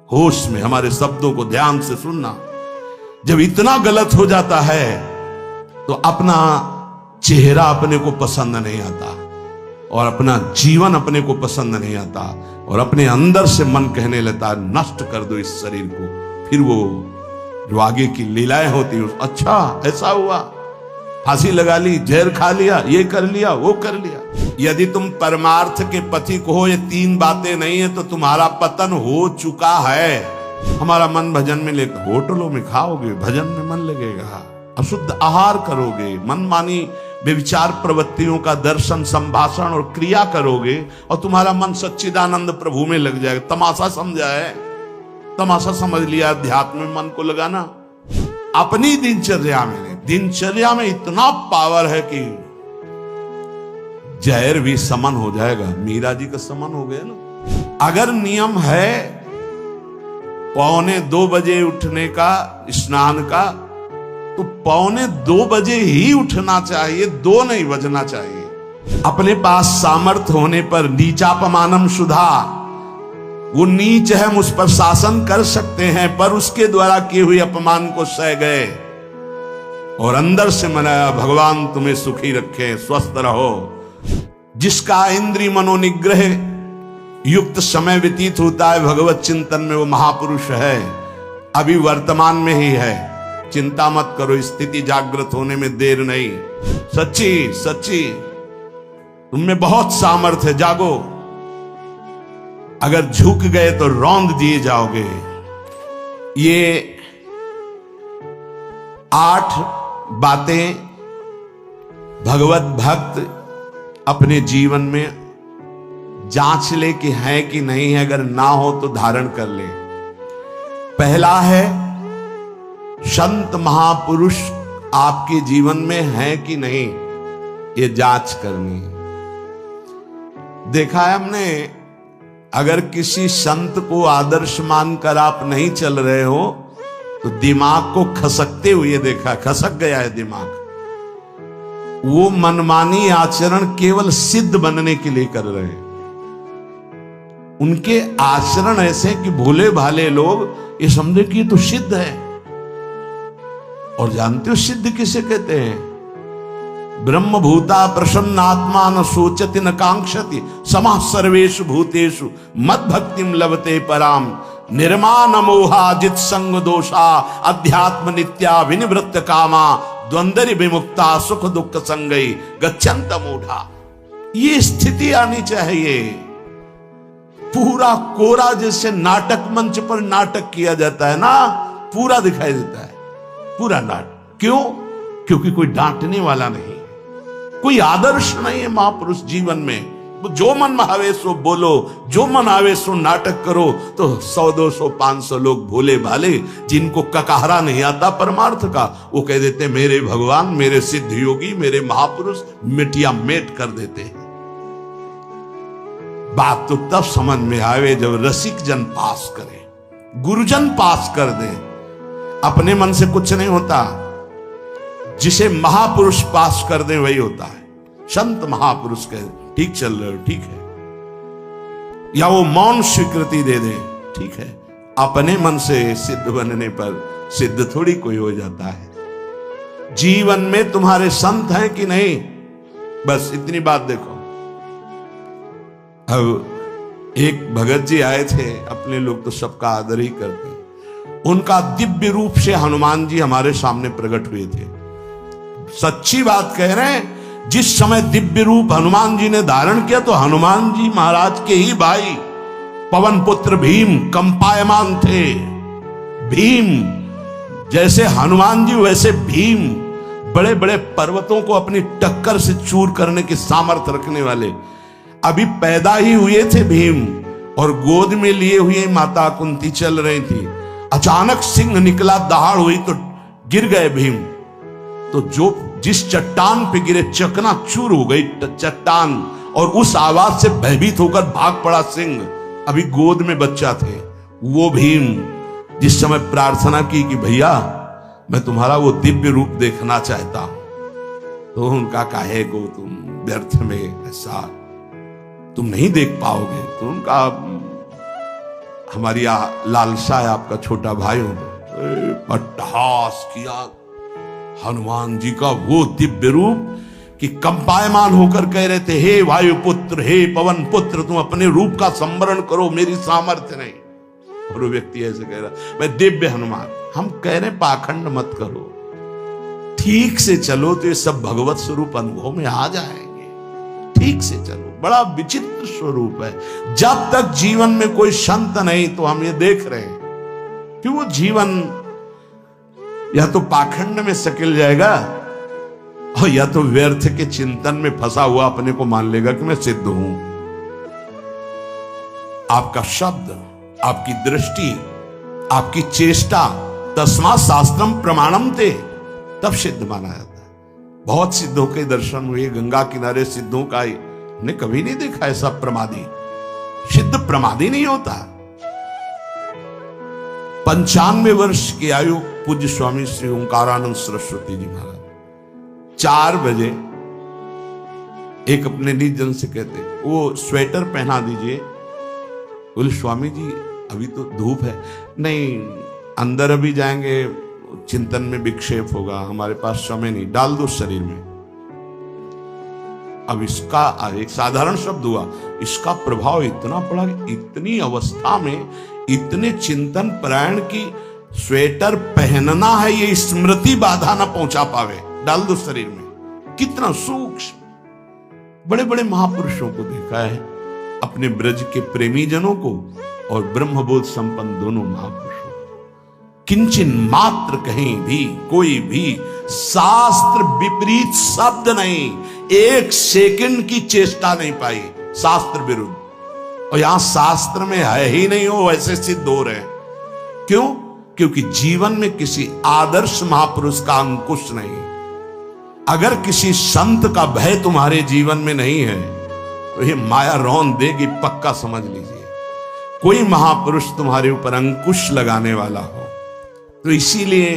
होश में हमारे शब्दों को ध्यान से सुनना। जब इतना गलत हो जाता है तो अपना चेहरा अपने को पसंद नहीं आता और अपना जीवन अपने को पसंद नहीं आता और अपने अंदर से मन कहने लगता है नष्ट कर दो इस शरीर को। फिर वो जो आगे की लीलाएं होती है, अच्छा ऐसा हुआ, फांसी लगा ली, जहर खा लिया, ये कर लिया, वो कर लिया। यदि तुम परमार्थ के पथिक हो, ये तीन बातें नहीं है तो तुम्हारा पतन हो चुका है। हमारा मन भजन में लेकर होटलों में खाओगे, भजन में मन लगेगा, अशुद्ध आहार करोगे, मनमानी व्यभिचार प्रवृत्तियों का दर्शन, संभाषण और क्रिया करोगे और तुम्हारा मन सच्चिदानंद प्रभु में लग जाएगा। तमाशा समझा है, तमाशा समझ लिया। अध्यात्म में मन को लगाना अपनी दिनचर्या में इतना पावर है कि जहर भी समन हो जाएगा। मीरा जी का समन हो गया ना। अगर नियम है 1:45 बजे उठने का, स्नान का, तो 1:45 बजे ही उठना चाहिए, 2 नहीं बजना चाहिए। अपने पास सामर्थ्य होने पर नीचापमानम सुधा, वो नीच है, हम उस पर शासन कर सकते हैं, पर उसके द्वारा किए हुए अपमान को सह गए और अंदर से मनाया भगवान तुम्हें सुखी रखे, स्वस्थ रहो। जिसका इंद्रिय मनोनिग्रह युक्त समय व्यतीत होता है भगवत चिंतन में, वो महापुरुष है। अभी वर्तमान में ही है, चिंता मत करो, स्थिति जागृत होने में देर नहीं। सच्ची सच्ची तुममें बहुत सामर्थ्य है, जागो। अगर झुक गए तो रौंद दिए जाओगे। ये 8 बातें भगवत भक्त अपने जीवन में जांच ले कि है कि नहीं है, अगर ना हो तो धारण कर ले। पहला है संत महापुरुष आपके जीवन में है कि नहीं, ये जांच करनी। देखा है हमने, अगर किसी संत को आदर्श मानकर आप नहीं चल रहे हो तो दिमाग को खसकते हुए देखा, खसक गया है दिमाग। वो मनमानी आचरण केवल सिद्ध बनने के लिए कर रहे हैं। उनके आचरण ऐसे कि भोले भाले लोग ये समझे कि ये तो सिद्ध है। और जानते हो सिद्ध किसे कहते हैं? ब्रह्म भूता प्रसन्नात्मा न सोचति न कांक्षति समः सर्वेषु भूतेषु मद भक्तिम लभते पराम निर्माण मोहा जित संग दोषा अध्यात्म नित्या विनिवृत्त कामा द्वंद्वरि विमुक्ता सुख दुख संगई गच्छन्त मूढ़ा। ये स्थिति आनी चाहिए। पूरा कोरा जैसे नाटक मंच पर नाटक किया जाता है ना, पूरा दिखाई देता है, पूरा नाटक। क्यों? क्योंकि कोई डांटने वाला नहीं, कोई आदर्श नहीं है महापुरुष जीवन में। जो मन में आवे सो बोलो, जो मन आवे सो नाटक करो, तो 100 200 500 लोग भोले भाले जिनको ककाहरा नहीं आता परमार्थ का, वो कह देते मेरे भगवान, मेरे सिद्ध योगी, मेरे महापुरुष मिटिया मेट कर देते हैं। बात तो तब समझ में आवे जब रसिक जन पास करे, गुरुजन पास कर दे। अपने मन से कुछ नहीं होता, जिसे महापुरुष पास कर दे वही होता है। संत महापुरुष कहे ठीक चल रहे हो, ठीक है, या वो मौन स्वीकृति दे दे, ठीक है। अपने मन से सिद्ध बनने पर सिद्ध थोड़ी कोई हो जाता है। जीवन में तुम्हारे संत हैं कि नहीं, बस इतनी बात देखो। अब एक भगत जी आए थे, अपने लोग तो सबका आदर ही करते हैं। उनका दिव्य रूप से हनुमान जी हमारे सामने प्रकट हुए थे। सच्ची बात कह रहे हैं, जिस समय दिव्य रूप हनुमान जी ने धारण किया तो हनुमान जी महाराज के ही भाई पवन पुत्र भीम कंपायमान थे। भीम जैसे हनुमान जी वैसे भीम, बड़े बड़े पर्वतों को अपनी टक्कर से चूर करने की सामर्थ्य रखने वाले। अभी पैदा ही हुए थे भीम और गोद में लिए हुए माता कुंती चल रही थी। अचानक सिंह निकला, दहाड़ हुई तो गिर गए भीम। तो जो जिस चट्टान पे गिरे चकना चूर हो गई चट्टान, और उस आवाज से भयभीत होकर भाग पड़ा सिंह। अभी गोद में बच्चा थे। वो भीम जिस समय प्रार्थना की कि भैया मैं तुम्हारा वो दिव्य रूप देखना चाहता हूं, तो उनका काहे को तुम व्यर्थ में ऐसा तुम नहीं देख पाओगे। तो उनका हमारी लालसा है आपका छोटा भाई हो। अट्टहास किया हनुमान जी का वो दिव्य रूप कि कंपायमान होकर कह रहे थे, हे वायुपुत्र, हे पवन पुत्र, तुम अपने रूप का संवरण करो, मेरी सामर्थ्य नहीं। और वो व्यक्ति ऐसे कह रहा, मैं दिव्य हनुमान। हम कह रहे पाखंड मत करो, ठीक से चलो तो ये सब भगवत स्वरूप अनुभव में आ जाएंगे। ठीक से चलो, बड़ा विचित्र स्वरूप है। जब तक जीवन में कोई संत नहीं तो हम ये देख रहे हैं कि वो जीवन या तो पाखंड में सकिल जाएगा और या तो व्यर्थ के चिंतन में फंसा हुआ अपने को मान लेगा कि मैं सिद्ध हूं। आपका शब्द, आपकी दृष्टि, आपकी चेष्टा, तस्मात् शास्त्रम प्रमाणम ते, तब सिद्ध माना जाता है। बहुत सिद्धों के दर्शन हुए, गंगा किनारे सिद्धों का हमने कभी नहीं देखा ऐसा प्रमादी। सिद्ध प्रमादी नहीं होता। 95 वर्ष की आयु पूज्य स्वामी श्री ओंकारानंद सरस्वती जी महाराज 4 बजे एक अपने निज जन से कहते, वो स्वेटर पहना दीजिए। बोले स्वामी जी अभी तो धूप है। नहीं, अंदर अभी जाएंगे, चिंतन में विक्षेप होगा, हमारे पास समय नहीं, डाल दो शरीर में। अब इसका एक साधारण शब्द हुआ, इसका प्रभाव इतना पड़ा, इतनी अवस्था में इतने चिंतन परायण की स्वेटर पहनना है ये स्मृति बाधा ना पहुंचा पावे, डाल दो शरीर में। कितना सूक्ष्म। बड़े बड़े महापुरुषों को देखा है, अपने ब्रज के प्रेमी जनों को और ब्रह्मबोध संपन्न दोनों महापुरुषों को किंचन मात्र कहीं भी कोई भी शास्त्र विपरीत शब्द नहीं, 1 सेकंड की चेष्टा नहीं पाई शास्त्र विरुद्ध। और यहां शास्त्र में है ही नहीं, हो वैसे सिद्ध हो रहे हैं। क्यों? क्योंकि जीवन में किसी आदर्श महापुरुष का अंकुश नहीं। अगर किसी संत का भय तुम्हारे जीवन में नहीं है तो ये माया रौन देगी, पक्का समझ लीजिए। कोई महापुरुष तुम्हारे ऊपर अंकुश लगाने वाला हो तो इसीलिए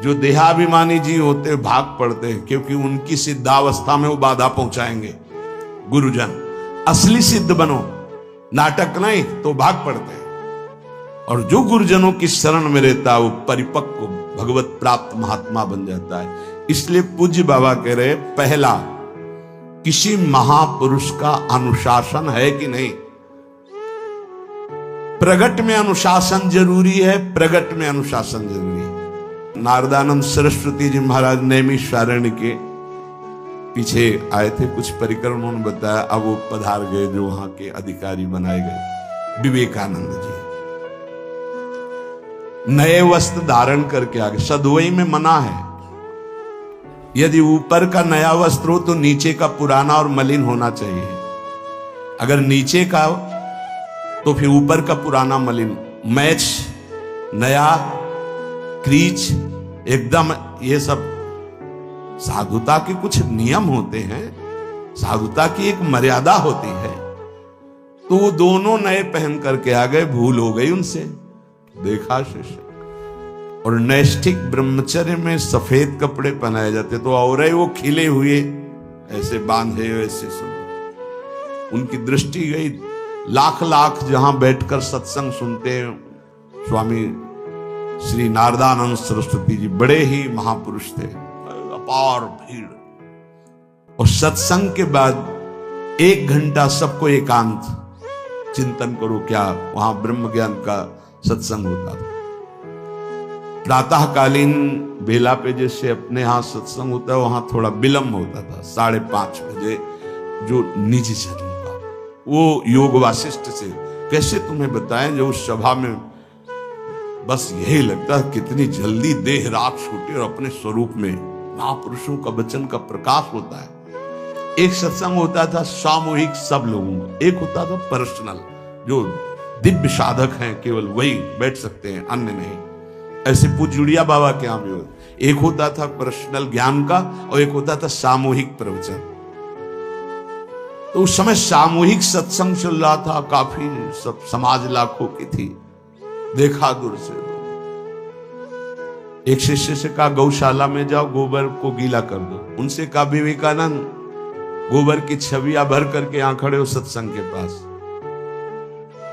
जो देहाभिमानी जी होते भाग पड़ते हैं, क्योंकि उनकी सिद्धावस्था में वो बाधा पहुंचाएंगे। गुरुजन असली सिद्ध बनो, नाटक नहीं तो भाग पड़ते हैं। और जो गुरुजनों की शरण में रहता है वो परिपक्व भगवत प्राप्त महात्मा बन जाता है। इसलिए पूज्य बाबा कह रहे, पहला किसी महापुरुष का अनुशासन है कि नहीं। प्रगट में अनुशासन जरूरी है, प्रगट में अनुशासन जरूरी है। नारदानंद सरस्वती जी महाराज नैमिषारण्य के पीछे आए थे, कुछ परिक्रम उन्होंने बताया। अब वो पधार गए जो वहां के अधिकारी बनाए गए, विवेकानंद जी। नए वस्त्र धारण करके आगे, सदवई में मना है। यदि ऊपर का नया वस्त्र हो तो नीचे का पुराना और मलिन होना चाहिए। अगर नीचे का तो फिर ऊपर का पुराना मलिन, मैच नया, क्रीच एकदम, ये सब साधुता के कुछ नियम होते हैं, साधुता की एक मर्यादा होती है। तो वो दोनों नए पहन करके आ गए, भूल हो गई उनसे, देखा शिष्य। और नैष्ठिक ब्रह्मचर्य में सफेद कपड़े पहनाए जाते तो और वो खिले हुए ऐसे बांधे वैसे सब। उनकी दृष्टि गई, लाख लाख जहां बैठकर सत्संग सुनते हैं। स्वामी श्री नारदानंद सरस्वती जी बड़े ही महापुरुष थे, अपार भीड़। और सत्संग के बाद 1 घंटा सबको एकांत चिंतन करो, क्या वहां ब्रह्म ज्ञान का सत्संग होता था। प्रातःकालीन बेला पे जैसे अपने यहां सत्संग होता है, वहां थोड़ा विलंब होता था, 5:30 बजे। जो निज जनों का वो योग वासिष्ठ से कैसे तुम्हें बताएं, जो उस सभा में बस यही लगता है कितनी जल्दी देह राख छूटे और अपने स्वरूप में महापुरुषों का वचन का प्रकाश होता है। एक सत्संग होता था सामूहिक सब लोगों का, एक होता था पर्सनल, जो दिव्य साधक हैं केवल वही बैठ सकते हैं, अन्य नहीं। ऐसे पूज्य बाबा के यहाँ भी एक होता था पर्सनल ज्ञान का और एक होता था सामूहिक प्रवचन। तो उस समय सामूहिक सत्संग चल रहा था, काफी सब समाज लाखों की थी। देखा दूर से, एक शिष्य से कहा गौशाला में जाओ, गोबर को गीला कर दो। उनसे कहा विवेकानंद गोबर की छवियां भर करके यहां खड़े हो सत्संग के पास।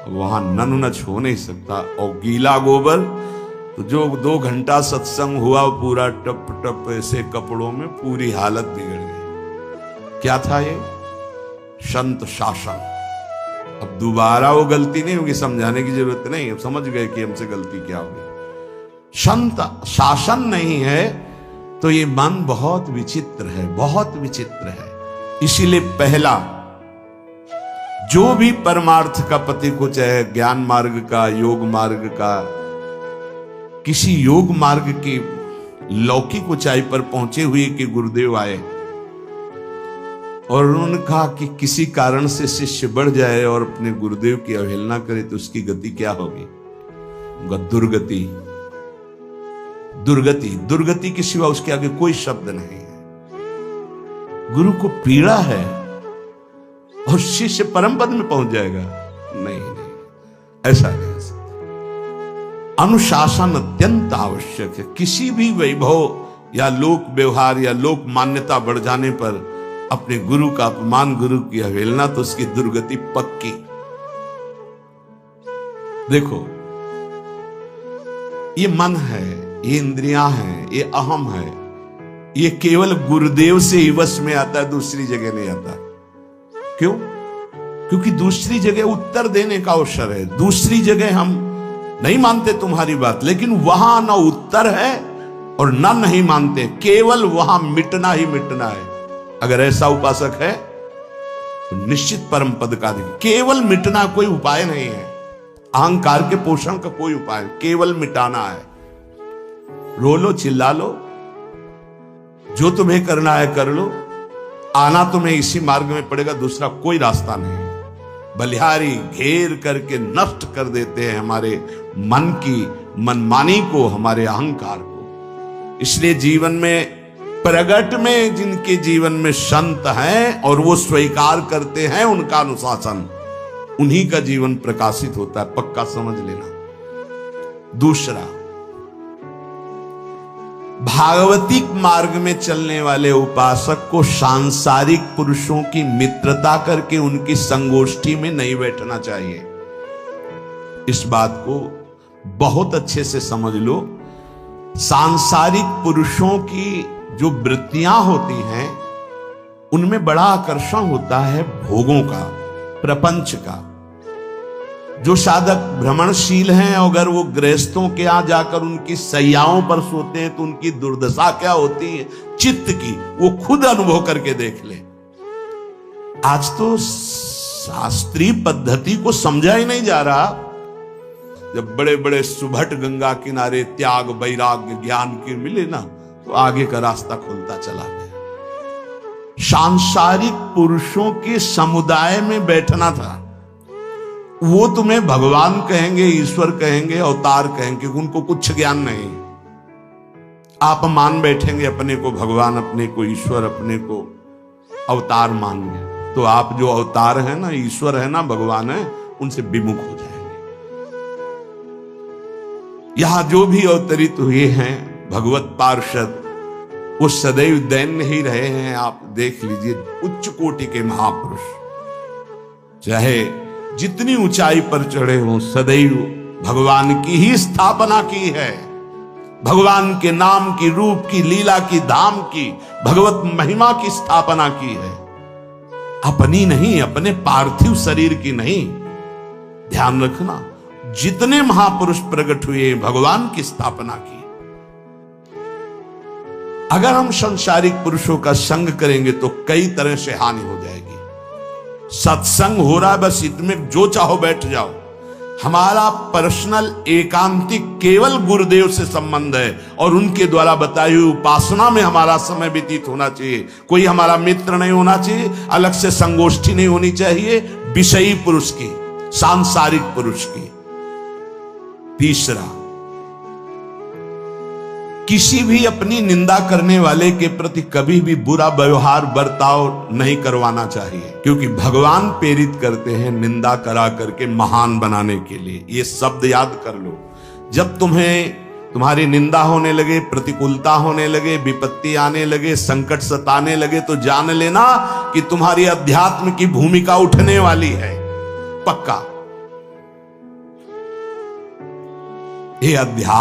वहां नन नच हो नहीं सकता। और गीला गोबर तो जो 2 घंटा सत्संग हुआ पूरा टप टप ऐसे कपड़ों में पूरी हालत बिगड़ गई। क्या था ये? संत शासन। अब दोबारा वो गलती नहीं होगी, समझाने की जरूरत नहीं, अब समझ गए कि हमसे गलती क्या होगी। संत शासन नहीं है तो ये मन बहुत विचित्र है, बहुत विचित्र है। इसीलिए पहला जो भी परमार्थ का पति को, चाहे ज्ञान मार्ग का, योग मार्ग का, किसी योग मार्ग की लौकिक ऊंचाई पर पहुंचे हुए कि गुरुदेव आए और उन्होंने कहा कि किसी कारण से शिष्य बढ़ जाए और अपने गुरुदेव की अवहेलना करे तो उसकी गति क्या होगी? दुर्गति। दुर्गति, दुर्गति के सिवा उसके आगे कोई शब्द नहीं है। गुरु को पीड़ा है और शिष्य परम पद में पहुंच जाएगा? नहीं नहीं, ऐसा नहीं हो सकता। अनुशासन अत्यंत आवश्यक है। किसी भी वैभव या लोक व्यवहार या लोक मान्यता बढ़ जाने पर अपने गुरु का अपमान, गुरु की अवहेलना, तो उसकी दुर्गति पक्की। देखो, ये मन है, ये इंद्रियां हैं, ये अहम है, ये केवल गुरुदेव से ही वश में आता है, दूसरी जगह नहीं आता। क्यों? क्योंकि दूसरी जगह उत्तर देने का अवसर है। दूसरी जगह हम नहीं मानते तुम्हारी बात, लेकिन वहां ना उत्तर है और ना नहीं मानते, केवल वहां मिटना ही मिटना है। अगर ऐसा उपासक है तो निश्चित परम पद का अधिकारी। केवल मिटना कोई उपाय नहीं है, अहंकार के पोषण का कोई उपाय, केवल मिटाना है। रो लो, चिल्ला लो, जो तुम्हें करना है कर लो, आना तुम्हें इसी मार्ग में पड़ेगा, दूसरा कोई रास्ता नहीं। बलिहारी घेर करके नष्ट कर देते हैं हमारे मन की मनमानी को, हमारे अहंकार को। इसलिए जीवन में प्रगट में जिनके जीवन में संत हैं और वो स्वीकार करते हैं उनका अनुशासन, उन्हीं का जीवन प्रकाशित होता है, पक्का समझ लेना। दूसरा, भागवतिक मार्ग में चलने वाले उपासक को सांसारिक पुरुषों की मित्रता करके उनकी संगोष्ठी में नहीं बैठना चाहिए। इस बात को बहुत अच्छे से समझ लो। सांसारिक पुरुषों की जो वृत्तियां होती हैं उनमें बड़ा आकर्षण होता है भोगों का, प्रपंच का। जो साधक भ्रमणशील हैं, अगर वो गृहस्थों के यहां जाकर उनकी सैयाओं पर सोते हैं तो उनकी दुर्दशा क्या होती है चित्त की, वो खुद अनुभव करके देख ले। आज तो शास्त्रीय पद्धति को समझा ही नहीं जा रहा। जब बड़े बड़े सुभट गंगा किनारे त्याग, वैराग्य, ज्ञान की मिले ना, तो आगे का रास्ता खुलता चला गया। सांसारिक पुरुषों के समुदाय में बैठना था। वो तुम्हें भगवान कहेंगे, ईश्वर कहेंगे, अवतार कहेंगे, उनको कुछ ज्ञान नहीं। आप मान बैठेंगे अपने को भगवान, अपने को ईश्वर, अपने को अवतार मानेंगे, तो आप जो अवतार है ना, ईश्वर है ना, भगवान है, उनसे विमुख हो जाएंगे। यहां जो भी अवतरित हुए हैं भगवत पार्षद, वो सदैव दैन्य ही रहे हैं। आप देख लीजिए, उच्च कोटि के महापुरुष चाहे जितनी ऊंचाई पर चढ़े हों, सदैव भगवान की ही स्थापना की है। भगवान के नाम की, रूप की, लीला की, धाम की, भगवत महिमा की स्थापना की है, अपनी नहीं, अपने पार्थिव शरीर की नहीं। ध्यान रखना, जितने महापुरुष प्रकट हुए भगवान की स्थापना की। अगर हम संसारिक पुरुषों का संग करेंगे तो कई तरह से हानि हो जाएगी। सत्संग हो रहा है, बस इसमें जो चाहो बैठ जाओ। हमारा पर्सनल एकांतिक केवल गुरुदेव से संबंध है और उनके द्वारा बताई हुई उपासना में हमारा समय व्यतीत होना चाहिए। कोई हमारा मित्र नहीं होना चाहिए, अलग से संगोष्ठी नहीं होनी चाहिए विषयी पुरुष की, सांसारिक पुरुष की। तीसरा, किसी भी अपनी निंदा करने वाले के प्रति कभी भी बुरा व्यवहार बर्ताव नहीं करवाना चाहिए, क्योंकि भगवान प्रेरित करते हैं निंदा करा करके महान बनाने के लिए। ये शब्द याद कर लो। जब तुम्हारी निंदा होने लगे, प्रतिकूलता होने लगे, विपत्ति आने लगे, संकट सताने लगे, तो जान लेना कि तुम्हारी अध्यात्म की भूमिका उठने वाली है, पक्का। ये अध्यात्म